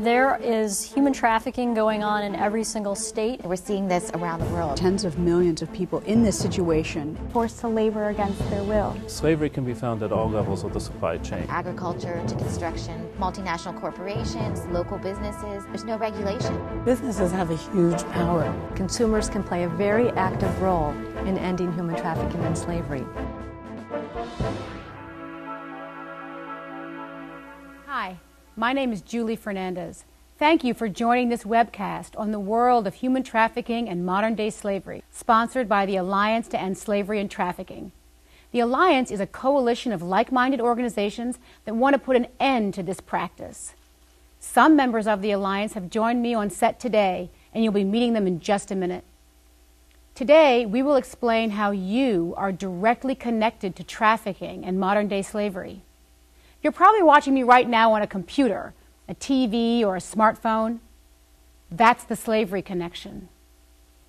There is human trafficking going on in every single state. We're seeing this around the world. Tens of millions of people in this situation. Forced to labor against their will. Slavery can be found at all levels of the supply chain. Agriculture to construction, multinational corporations, local businesses. There's no regulation. Businesses have a huge power. Consumers can play a very active role in ending human trafficking and slavery. Hi, my name is Julie Fernandez. Thank you for joining this webcast on the world of human trafficking and modern-day slavery, sponsored by the Alliance to End Slavery and Trafficking. The Alliance is a coalition of like-minded organizations that want to put an end to this practice. Some members of the Alliance have joined me on set today, and you'll be meeting them in just a minute. Today, we will explain how you are directly connected to trafficking and modern-day slavery. You're probably watching me right now on a computer, a TV, or a smartphone. That's the slavery connection.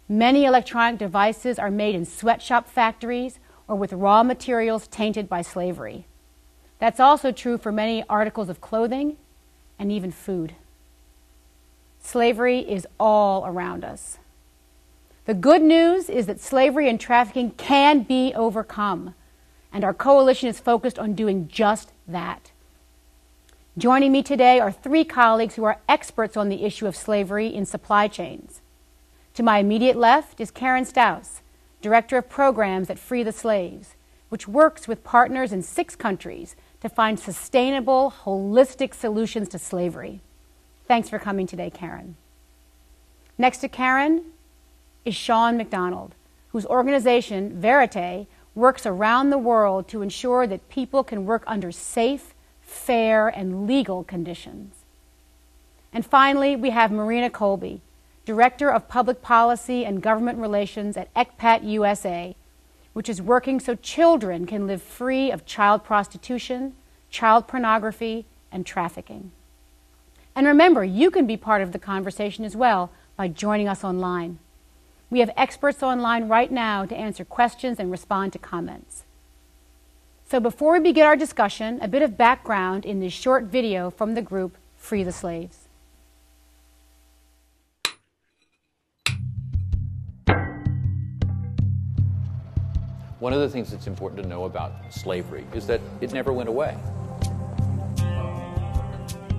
Many electronic devices are made in sweatshop factories or with raw materials tainted by slavery. That's also true for many articles of clothing and even food. Slavery is all around us. The good news is that slavery and trafficking can be overcome, and our coalition is focused on doing just that. Joining me today are three colleagues who are experts on the issue of slavery in supply chains. To my immediate left is Karen Staus, Director of Programs at Free the Slaves, which works with partners in 6 countries to find sustainable, holistic solutions to slavery. Thanks for coming today, Karen. Next to Karen is Sean McDonald, whose organization, Verite, works around the world to ensure that people can work under safe, fair, and legal conditions. And finally, we have Marina Colby, Director of Public Policy and Government Relations at Expat USA, which is working so children can live free of child prostitution, child pornography, and trafficking. And remember, you can be part of the conversation as well by joining us online. We have experts online right now to answer questions and respond to comments. So before we begin our discussion, a bit of background in this short video from the group Free the Slaves. One of the things that's important to know about slavery is that it never went away.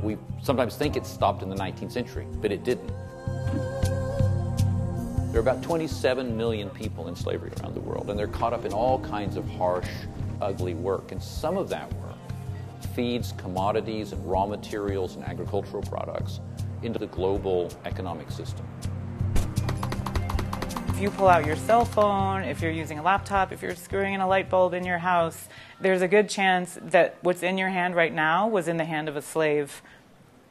We sometimes think it stopped in the 19th century, but it didn't. There are about 27 million people in slavery around the world, and they're caught up in all kinds of harsh, ugly work. And some of that work feeds commodities and raw materials and agricultural products into the global economic system. If you pull out your cell phone, if you're using a laptop, if you're screwing in a light bulb in your house, there's a good chance that what's in your hand right now was in the hand of a slave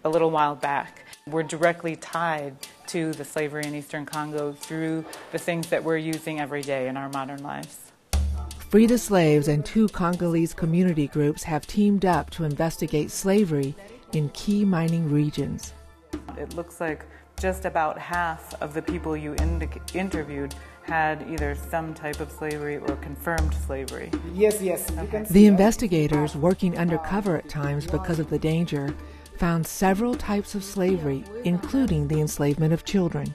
a little while back. We're directly tied to the slavery in Eastern Congo through the things that we're using every day in our modern lives. Free the Slaves and 2 Congolese community groups have teamed up to investigate slavery in key mining regions. It looks like just about half of the people you interviewed had either some type of slavery or confirmed slavery. Yes. The investigators, working undercover at times because of the danger, found several types of slavery, including the enslavement of children.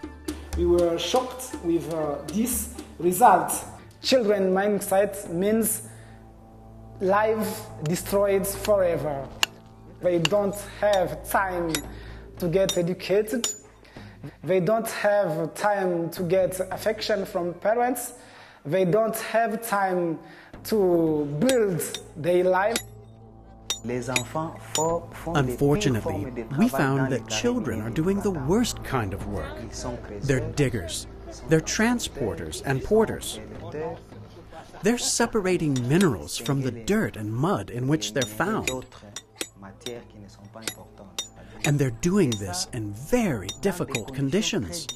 We were shocked with this result. Children mining sites means life destroyed forever. They don't have time to get educated. They don't have time to get affection from parents. They don't have time to build their life. Unfortunately, we found that children are doing the worst kind of work. They're diggers, they're transporters and porters. They're separating minerals from the dirt and mud in which they're found. And they're doing this in very difficult conditions.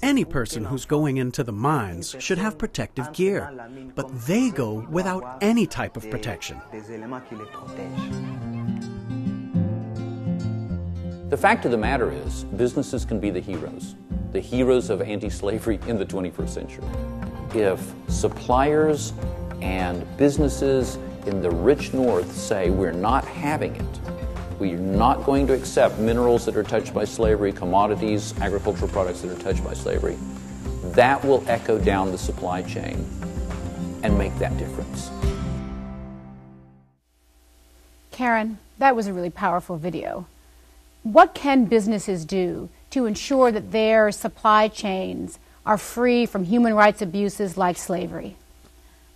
Any person who's going into the mines should have protective gear, but they go without any type of protection. The fact of the matter is, businesses can be the heroes of anti-slavery in the 21st century. If suppliers and businesses in the rich North say we're not having it, We are not going to accept minerals that are touched by slavery, commodities, agricultural products that are touched by slavery. That will echo down the supply chain and make that difference. Karen, that was a really powerful video. What can businesses do to ensure that their supply chains are free from human rights abuses like slavery?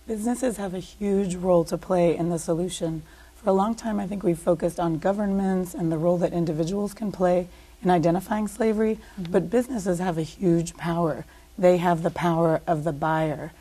Businesses have a huge role to play in the solution. For a long time, I think we've focused on governments and the role that individuals can play in identifying slavery, but businesses have a huge power. They have the power of the buyer.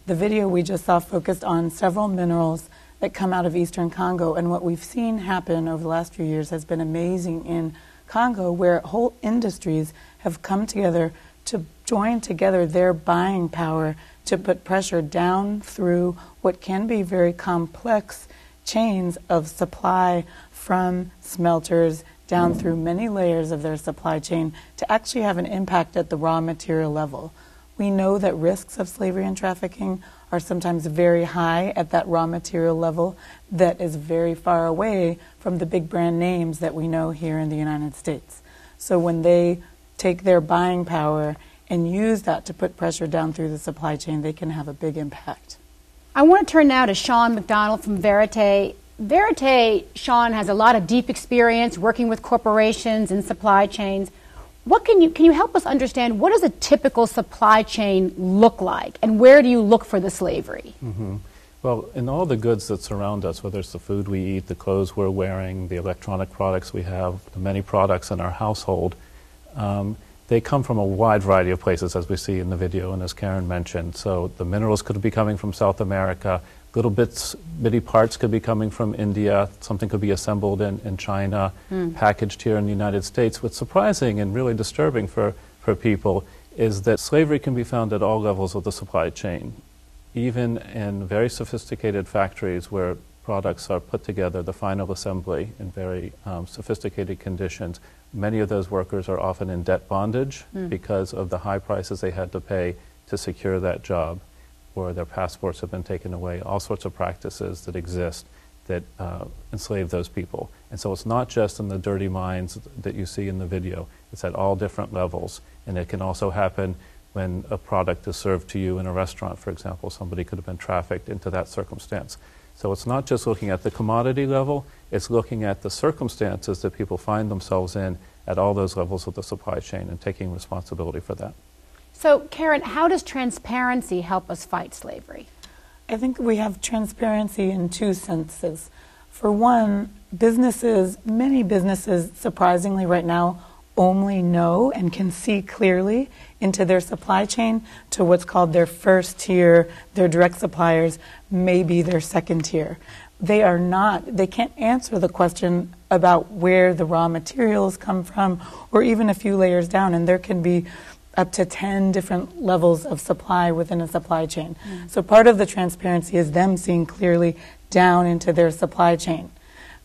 The video we just saw focused on several minerals that come out of Eastern Congo, and what we've seen happen over the last few years has been amazing in Congo, where whole industries have come together to join together their buying power to put pressure down through what can be very complex chains of supply from smelters down through many layers of their supply chain to actually have an impact at the raw material level. We know that risks of slavery and trafficking are sometimes very high at that raw material level that is very far away from the big brand names that we know here in the United States. So when they take their buying power and use that to put pressure down through the supply chain, they can have a big impact. I want to turn now to Sean McDonald from Verite. Verite, Sean, has a lot of deep experience working with corporations and supply chains. What can you help us understand, what does a typical supply chain look like, and where do you look for the slavery? Well, in all the goods that surround us, whether it's the food we eat, the clothes we're wearing, the electronic products we have, the many products in our household, they come from a wide variety of places, as we see in the video and as Karen mentioned. So the minerals could be coming from South America, little bitty parts could be coming from India, something could be assembled in China, packaged here in the United States. What's surprising and really disturbing for people is that slavery can be found at all levels of the supply chain, even in very sophisticated factories where products are put together, the final assembly, in very sophisticated conditions. Many of those workers are often in debt bondage because of the high prices they had to pay to secure that job, or their passports have been taken away, all sorts of practices that exist that enslave those people. And so it's not just in the dirty mines that you see in the video, it's at all different levels. And it can also happen when a product is served to you in a restaurant, for example. Somebody could have been trafficked into that circumstance. So it's not just looking at the commodity level, it's looking at the circumstances that people find themselves in at all those levels of the supply chain and taking responsibility for that. So, Karen, how does transparency help us fight slavery? I think we have transparency in two senses. For one, businesses, many businesses, surprisingly right now, only know and can see clearly into their supply chain to what's called their first tier, their direct suppliers, maybe their second tier. They can't answer the question about where the raw materials come from, or even a few layers down, and there can be up to 10 different levels of supply within a supply chain. So part of the transparency is them seeing clearly down into their supply chain.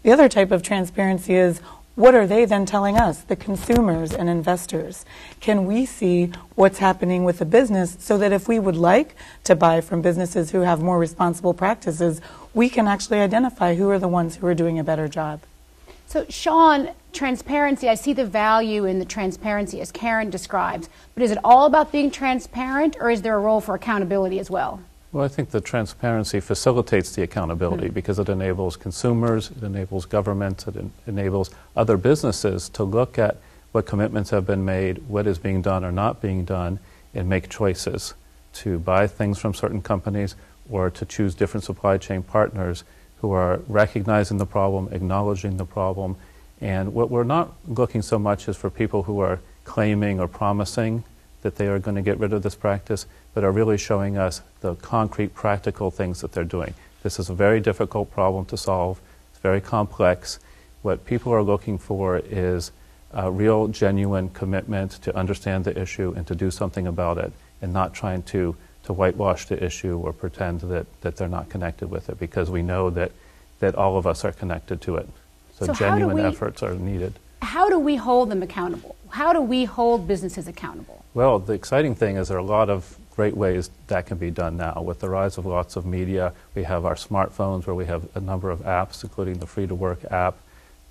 The other type of transparency is, what are they then telling us, the consumers and investors? Can we see what's happening with the business so that if we would like to buy from businesses who have more responsible practices, we can actually identify who are the ones who are doing a better job? So, Sean, transparency, I see the value in the transparency as Karen describes, but is it all about being transparent, or is there a role for accountability as well? Well, I think the transparency facilitates the accountability because it enables consumers, it enables governments, it enables other businesses to look at what commitments have been made, what is being done or not being done, and make choices to buy things from certain companies or to choose different supply chain partners who are recognizing the problem, acknowledging the problem. And what we're not looking so much is for people who are claiming or promising that they are going to get rid of this practice, but are really showing us the concrete, practical things that they're doing. This is a very difficult problem to solve. It's very complex. What people are looking for is a real, genuine commitment to understand the issue and to do something about it, and not trying to whitewash the issue or pretend that they're not connected with it, because we know that all of us are connected to it. So genuine efforts are needed. How do we hold them accountable? How do we hold businesses accountable? Well, the exciting thing is there are a lot of great ways that can be done now. With the rise of lots of media, we have our smartphones where we have a number of apps, including the Free to Work app,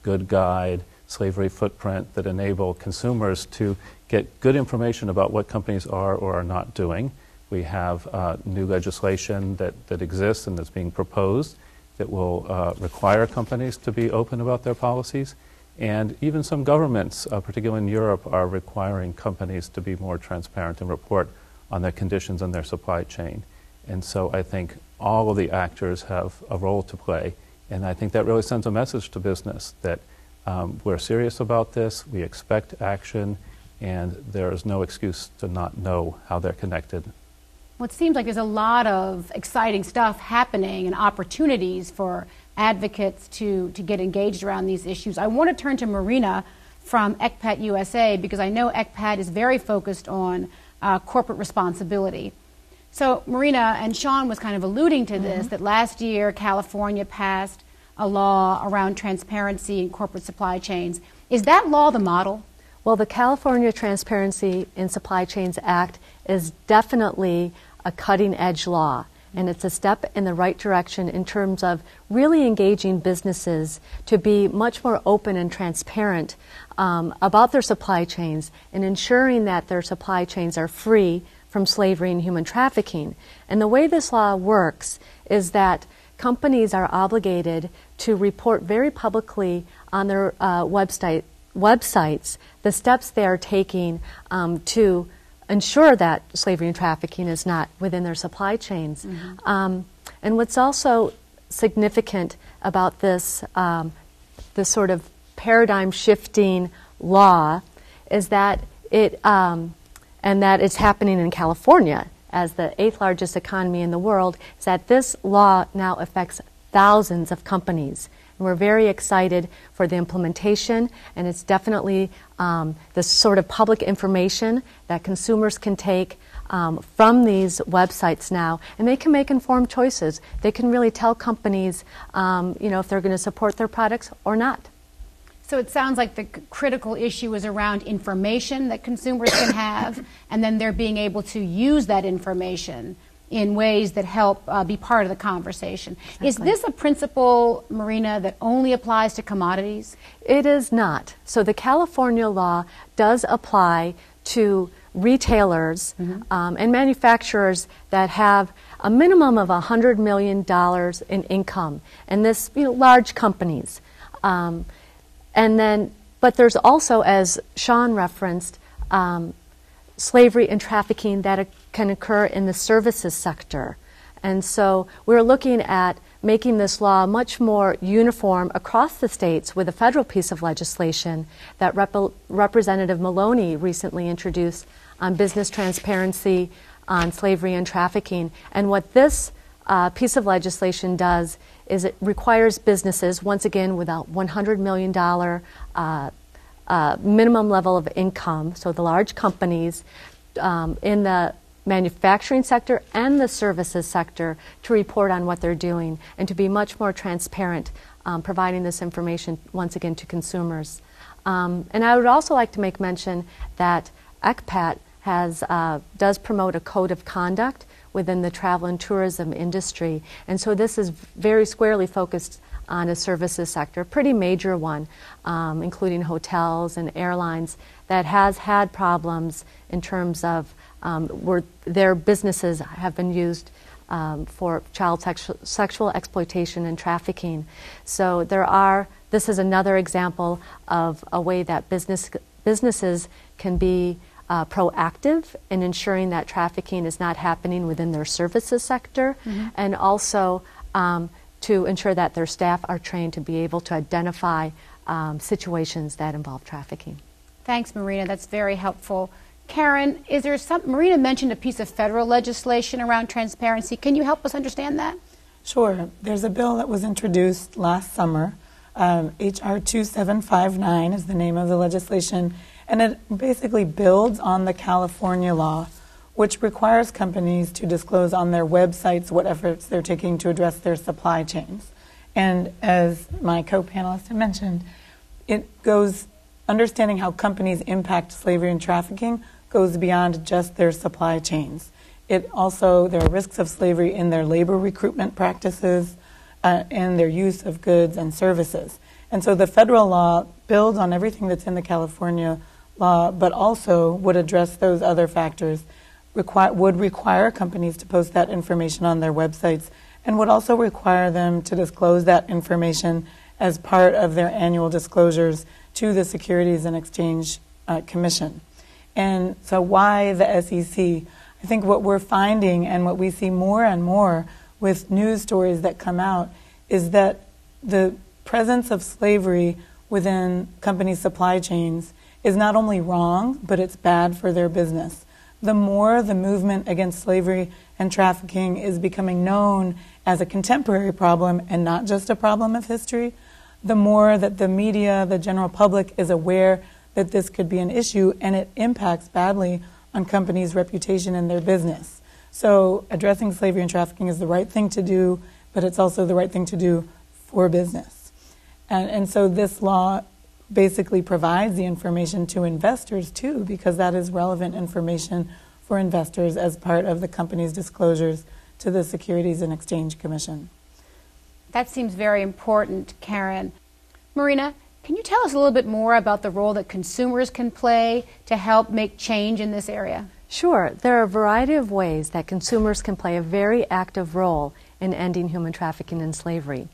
Good Guide, Slavery Footprint, that enable consumers to get good information about what companies are or are not doing. We have new legislation that exists and that's being proposed that will require companies to be open about their policies. And even some governments, particularly in Europe, are requiring companies to be more transparent and report on their conditions in their supply chain. And so I think all of the actors have a role to play. And I think that really sends a message to business that we're serious about this, we expect action, and there is no excuse to not know how they're connected. Well, it seems like there's a lot of exciting stuff happening and opportunities for advocates to get engaged around these issues. I want to turn to Marina from Expat USA because I know Expat is very focused on corporate responsibility. So Marina, and Sean was kind of alluding to this, that last year California passed a law around transparency in corporate supply chains. Is that law the model? Well, the California Transparency in Supply Chains Act is definitely a cutting-edge law, and it's a step in the right direction in terms of really engaging businesses to be much more open and transparent about their supply chains and ensuring that their supply chains are free from slavery and human trafficking. And the way this law works is that companies are obligated to report very publicly on their websites the steps they are taking to ensure that slavery and trafficking is not within their supply chains. And what's also significant about this, this sort of paradigm-shifting law is that and that it's happening in California as the 8th largest economy in the world, is that this law now affects thousands of companies. And we're very excited for the implementation, and it's definitely the sort of public information that consumers can take from these websites now, and they can make informed choices. They can really tell companies, if they're going to support their products or not. So it sounds like the critical issue is around information that consumers can have, and then they're being able to use that information in ways that help be part of the conversation. Exactly. Is this a principle, Marina, that only applies to commodities? It is not. So the California law does apply to retailers and manufacturers that have a minimum of $100 million in income, and this, large companies. But there's also, as Sean referenced, slavery and trafficking that can occur in the services sector. And so we're looking at making this law much more uniform across the states with a federal piece of legislation that Representative Maloney recently introduced on business transparency on slavery and trafficking. And what this piece of legislation does is it requires businesses, once again, with a $100 million minimum level of income, so the large companies in the manufacturing sector and the services sector, to report on what they're doing and to be much more transparent, providing this information, once again, to consumers. And I would also like to make mention that Expat does promote a code of conduct within the travel and tourism industry. And so this is very squarely focused on a services sector, a pretty major one, including hotels and airlines, that has had problems in terms of where their businesses have been used for child sexual exploitation and trafficking. So this is another example of a way that businesses can be proactive in ensuring that trafficking is not happening within their services sector, and also to ensure that their staff are trained to be able to identify situations that involve trafficking. Thanks, Marina. That's very helpful. Karen, is there Marina mentioned a piece of federal legislation around transparency. Can you help us understand that? Sure. There's a bill that was introduced last summer. HR 2759 is the name of the legislation, and it basically builds on the California law, which requires companies to disclose on their websites what efforts they're taking to address their supply chains. And as my co-panelist had mentioned, understanding how companies impact slavery and trafficking goes beyond just their supply chains. There are risks of slavery in their labor recruitment practices and their use of goods and services. And so the federal law builds on everything that's in the California law, but also would address those other factors, would require companies to post that information on their websites, and would also require them to disclose that information as part of their annual disclosures to the Securities and Exchange Commission. And so why the SEC? I think what we're finding and what we see more and more with news stories that come out is that the presence of slavery within company supply chains is not only wrong, but it's bad for their business. The more the movement against slavery and trafficking is becoming known as a contemporary problem and not just a problem of history, the more that the media, the general public is aware that this could be an issue, and it impacts badly on companies' reputation and their business. So addressing slavery and trafficking is the right thing to do, but it's also the right thing to do for business. And so this law basically provides the information to investors too, because that is relevant information for investors as part of the company's disclosures to the Securities and Exchange Commission. That seems very important, Karen. Marina, can you tell us a little bit more about the role that consumers can play to help make change in this area? Sure. There are a variety of ways that consumers can play a very active role in ending human trafficking and slavery.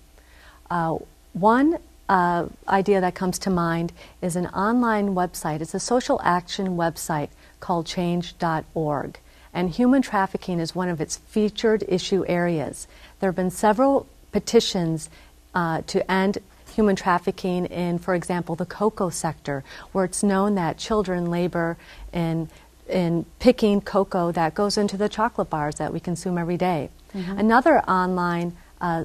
One idea that comes to mind is an online website. It's a social action website called change.org. And human trafficking is one of its featured issue areas. There have been several petitions to end human trafficking in, for example, the cocoa sector, where it's known that children labor in picking cocoa that goes into the chocolate bars that we consume every day. Mm-hmm. Another online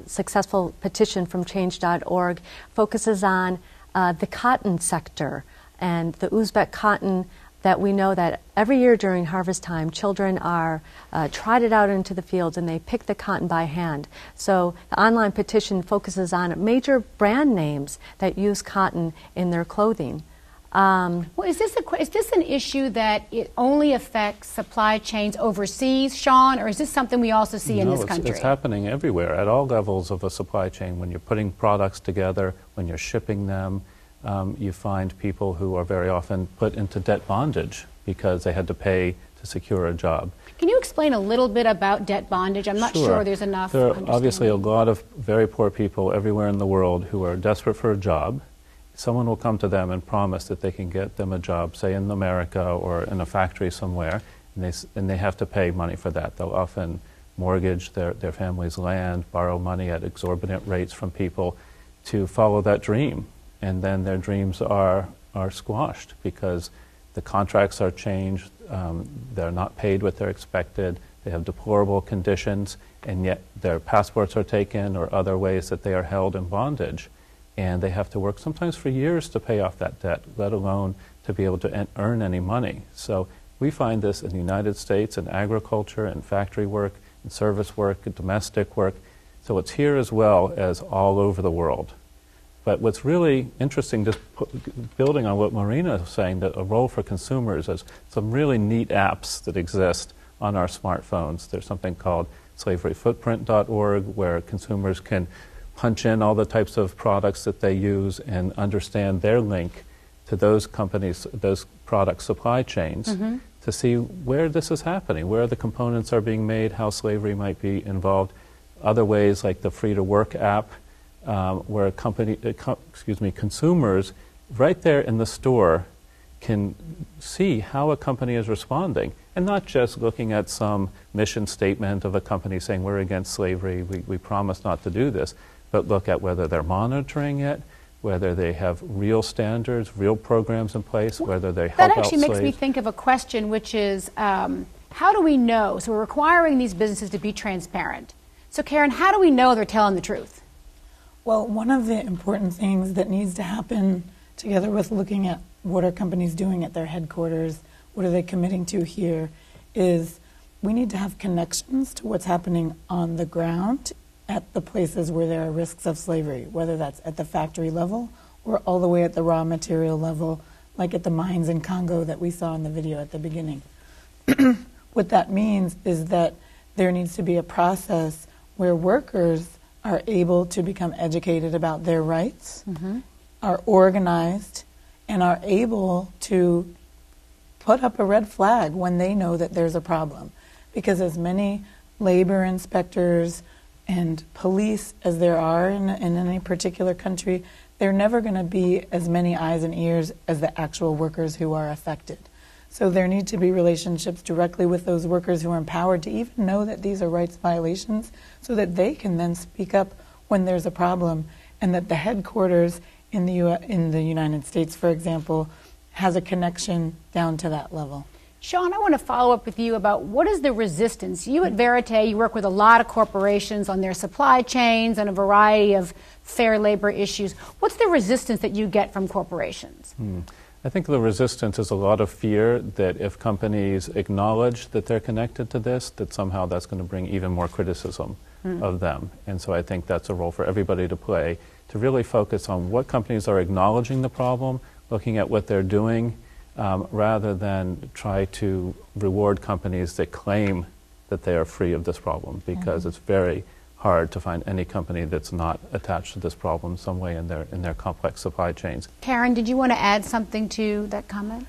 successful petition from change.org focuses on the cotton sector and the Uzbek cotton that we know that every year during harvest time, children are trotted out into the fields and they pick the cotton by hand. So the online petition focuses on major brand names that use cotton in their clothing. Well, is this an issue that it only affects supply chains overseas, Sean, or is this something we also see in this country? It's happening everywhere at all levels of a supply chain. When you're putting products together, when you're shipping them, you find people who are very often put into debt bondage because they had to pay to secure a job. Can you explain a little bit about debt bondage? I'm not sure there's enough. There are obviously a lot of very poor people everywhere in the world who are desperate for a job. Someone will come to them and promise that they can get them a job, say in America or in a factory somewhere, and they have to pay money for that. They'll often mortgage their family's land, borrow money at exorbitant rates from people to follow that dream. And then their dreams are squashed because the contracts are changed, they're not paid what they're expected, they have deplorable conditions, and yet their passports are taken or other ways that they are held in bondage. And they have to work sometimes for years to pay off that debt, let alone to be able to earn any money. So we find this in the United States in agriculture and factory work and service work and domestic work. So it's here as well as all over the world. But what's really interesting, just building on what Marina was saying, that a role for consumers is some really neat apps that exist on our smartphones. There's something called slaveryfootprint.org where consumers can punch in all the types of products that they use and understand their link to those companies, those product supply chains, to see where this is happening, where the components are being made, how slavery might be involved. Other ways like the Free to Work app, where consumers right there in the store can see how a company is responding, and not just looking at some mission statement of a company saying we're against slavery, we promise not to do this, but look at whether they're monitoring it, whether they have real standards, real programs in place, whether they help out slaves. That actually makes me think of a question, which is how do we know? So we're requiring these businesses to be transparent. So Karen, how do we know they're telling the truth? Well, one of the important things that needs to happen together with looking at what are companies doing at their headquarters, what are they committing to here, is we need to have connections to what's happening on the ground at the places where there are risks of slavery, whether that's at the factory level or all the way at the raw material level, like at the mines in Congo that we saw in the video at the beginning. What that means is that there needs to be a process where workers are able to become educated about their rights are organized and are able to put up a red flag when they know that there's a problem. Because as many labor inspectors and police as there are in any particular country, there are never going to be as many eyes and ears as the actual workers who are affected. So there need to be relationships directly with those workers who are empowered to even know that these are rights violations so that they can then speak up when there's a problem, and that the headquarters in the United States, for example, has a connection down to that level. Sean, I want to follow up with you about what is the resistance? You at Verite, you work with a lot of corporations on their supply chains and a variety of fair labor issues. What's the resistance that you get from corporations? I think the resistance is a lot of fear that if companies acknowledge that they're connected to this, that somehow that's going to bring even more criticism of them. And so I think that's a role for everybody to play, to really focus on what companies are acknowledging the problem, looking at what they're doing, rather than try to reward companies that claim that they are free of this problem, because it's very hard to find any company that's not attached to this problem some way in their complex supply chains. Karen, did you want to add something to that comment?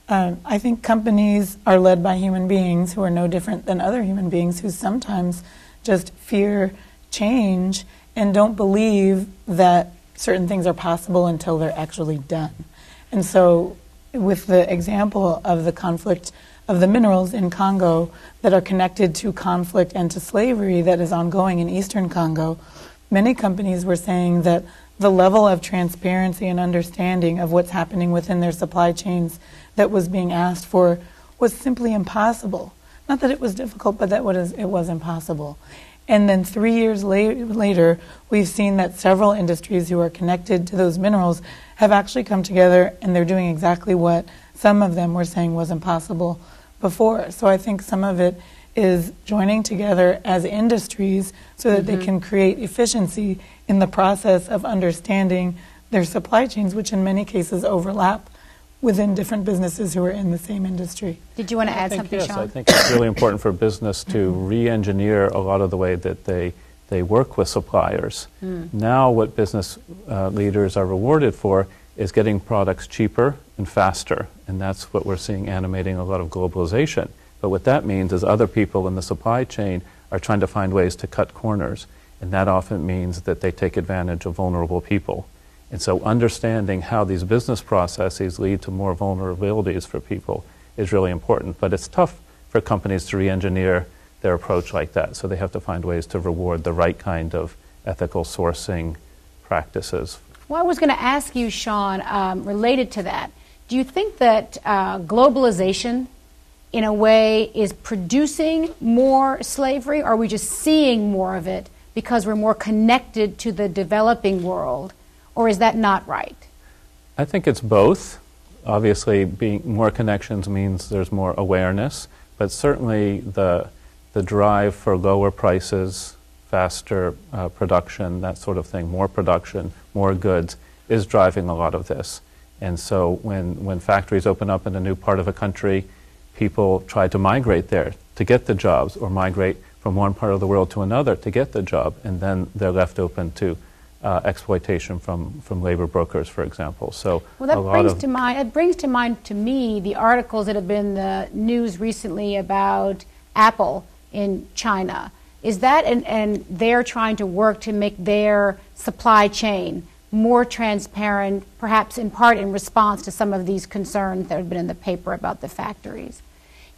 I think companies are led by human beings who are no different than other human beings who sometimes just fear change and don't believe that certain things are possible until they're actually done. And so with the example of the conflict of the minerals in Congo that are connected to conflict and to slavery that is ongoing in eastern Congo, many companies were saying that the level of transparency and understanding of what's happening within their supply chains that was being asked for was simply impossible. Not that it was difficult, but that it was impossible. And then 3 years later, we've seen that several industries who are connected to those minerals have actually come together, and they're doing exactly what some of them were saying was impossible before. So I think some of it is joining together as industries so that they can create efficiency in the process of understanding their supply chains, which in many cases overlap within different businesses who are in the same industry. Did you want to add something, yes, Sean? I think it's really important for business to re-engineer a lot of the way that they work with suppliers. Now what business leaders are rewarded for is getting products cheaper and faster, and that's what we're seeing animating a lot of globalization. But what that means is other people in the supply chain are trying to find ways to cut corners, and that often means that they take advantage of vulnerable people. And so understanding how these business processes lead to more vulnerabilities for people is really important. But it's tough for companies to re-engineer their approach like that. So they have to find ways to reward the right kind of ethical sourcing practices. Well, I was going to ask you, Sean, related to that, do you think that globalization, in a way, is producing more slavery, or are we just seeing more of it because we're more connected to the developing world? Or is that not right? I think it's both. Obviously, being more connections means there's more awareness, but certainly the drive for lower prices, faster production, that sort of thing, more production, more goods, is driving a lot of this. And so when factories open up in a new part of a country, people try to migrate there to get the jobs, or migrate from one part of the world to another to get the job, and then they're left open to exploitation from labor brokers, for example. So that brings to mind to me the articles that have been in the news recently about Apple in China. Is that, and they're trying to work to make their supply chain more transparent, perhaps in part in response to some of these concerns that have been in the paper about the factories.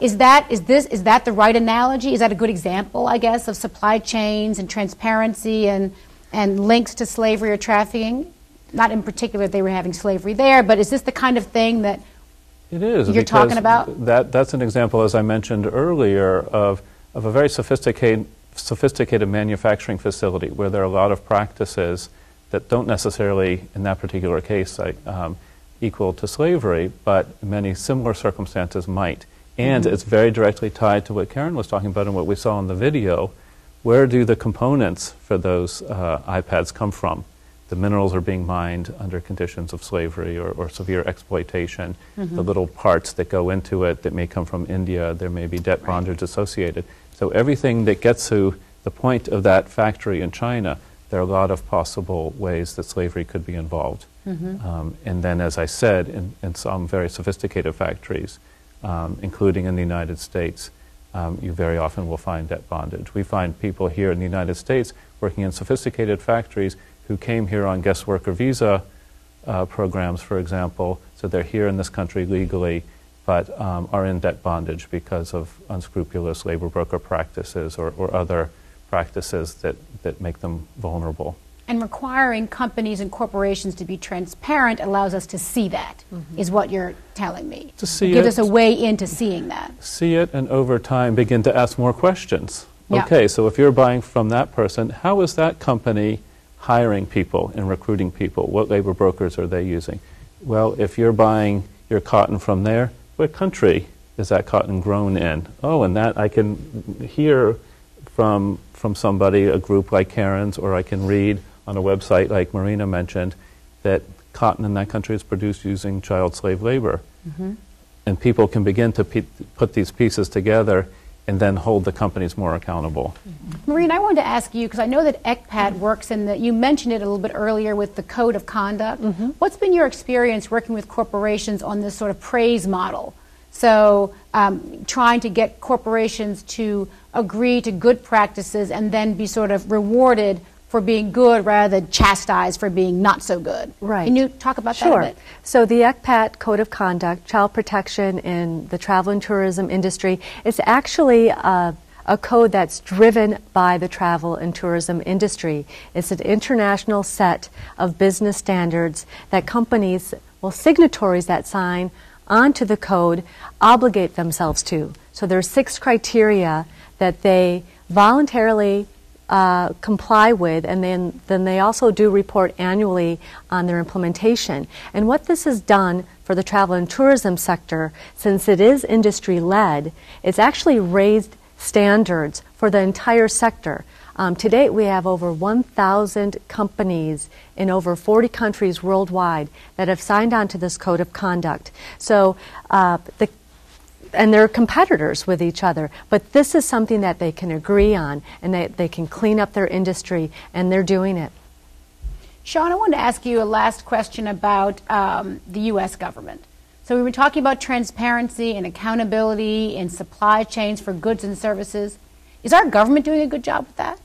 Is that the right analogy? Is that a good example, I guess, of supply chains and transparency and links to slavery or trafficking? Not in particular they were having slavery there, but is this the kind of thing that it is, you're talking about? That's an example, as I mentioned earlier, of a very sophisticated manufacturing facility where there are a lot of practices that don't necessarily, in that particular case, equal to slavery, but many similar circumstances might. And it's very directly tied to what Karen was talking about and what we saw in the video. Where do the components for those iPads come from? The minerals are being mined under conditions of slavery or severe exploitation. The little parts that go into it that may come from India, there may be debt bondage associated. So everything that gets to the point of that factory in China, there are a lot of possible ways that slavery could be involved. And then, as I said, in some very sophisticated factories, including in the United States, you very often will find debt bondage. We find people here in the United States working in sophisticated factories who came here on guest worker visa programs, for example, so they're here in this country legally, but are in debt bondage because of unscrupulous labor broker practices or other practices that make them vulnerable. And requiring companies and corporations to be transparent allows us to see that, is what you're telling me. To see Gives it, us a way into seeing that. see it, and over time begin to ask more questions. Yeah. Okay, so if you're buying from that person, how is that company hiring people and recruiting people? What labor brokers are they using? Well, if you're buying your cotton from there, what country is that cotton grown in? Oh, and that I can hear from somebody, a group like Karen's, or I can read on a website like Marina mentioned, that cotton in that country is produced using child slave labor. And people can begin to put these pieces together and then hold the companies more accountable. Maureen, I wanted to ask you, because I know that Expat works in the, you mentioned it a little bit earlier with the code of conduct. What's been your experience working with corporations on this sort of praise model? So trying to get corporations to agree to good practices and then be sort of rewarded for being good rather than chastised for being not so good. Right. Can you talk about that a bit? So the Expat Code of Conduct, child protection in the travel and tourism industry, is actually a code that's driven by the travel and tourism industry. It's an international set of business standards that companies, well, signatories that sign onto the code obligate themselves to. So there are 6 criteria that they voluntarily comply with, and then they also do report annually on their implementation. And what this has done for the travel and tourism sector, since it is industry-led, it's actually raised standards for the entire sector. To date, we have over 1,000 companies in over 40 countries worldwide that have signed on to this code of conduct. So and they're competitors with each other, but this is something that they can agree on, and they can clean up their industry, and they're doing it. Sean, I wanted to ask you a last question about the U.S. government. So we were talking about transparency and accountability in supply chains for goods and services. Is our government doing a good job with that?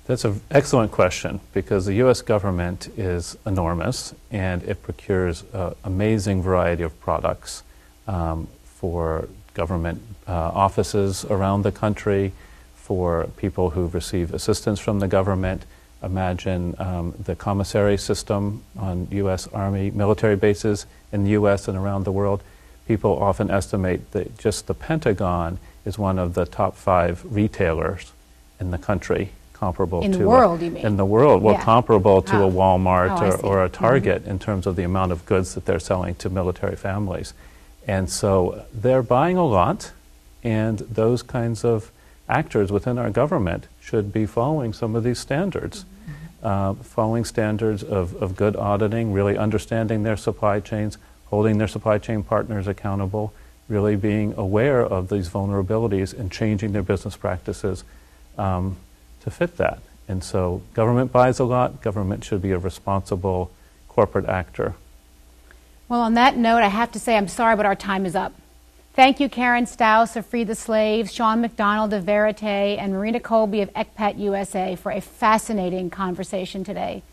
That's an excellent question, because the U.S. government is enormous, and it procures an amazing variety of products for government offices around the country, for people who receive assistance from the government. Imagine the commissary system on U.S. Army military bases in the U.S. and around the world. People often estimate that just the Pentagon is one of the top 5 retailers in the country, comparable to... In the world, you mean? In the world. Well, comparable to a Walmart Oh, or a Target in terms of the amount of goods that they're selling to military families. And so they're buying a lot, and those kinds of actors within our government should be following some of these standards. Following standards of good auditing, really understanding their supply chains, holding their supply chain partners accountable, really being aware of these vulnerabilities and changing their business practices to fit that. And so government buys a lot. Government should be a responsible corporate actor. Well, on that note, I have to say I'm sorry, but our time is up. Thank you, Karen Staus of Free the Slaves, Sean McDonald of Verite, and Marina Colby of Expat USA for a fascinating conversation today.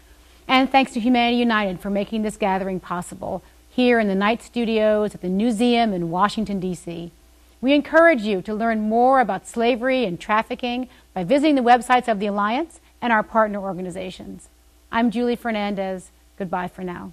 And thanks to Humanity United for making this gathering possible here in the Night Studios at the Newseum in Washington, D.C. We encourage you to learn more about slavery and trafficking by visiting the websites of the Alliance and our partner organizations. I'm Julie Fernandez. Goodbye for now.